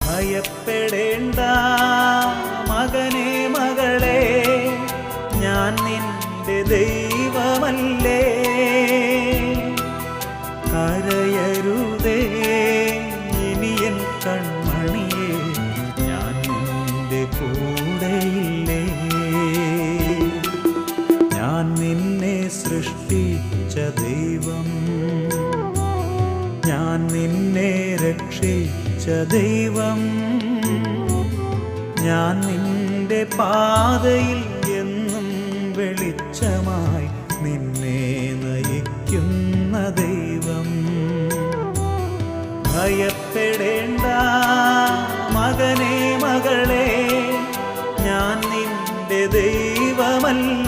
ഭയപ്പെടേണ്ട മകനേ മകളെ, ഞാൻ നിന്റെ ദൈവമല്ലേ. കരയരുതേ ഇനിയൻ കൺമണിയേ, ഞാൻ നിന്റെ കൂടെയില്ലേ. ഞാൻ നിന്നെ സൃഷ്ടിച്ച ദൈവം, ഞാൻ നിന്നെ രക്ഷിച്ച ദൈവം, ഞാൻ നിന്റെ പാതയിൽ എന്നും വെളിച്ചമായി നിന്നെ നയിക്കുന്ന ദൈവം. ഭയപ്പെടേണ്ട മകനേ മകളെ, ഞാൻ നിന്റെ ദൈവമല്ല.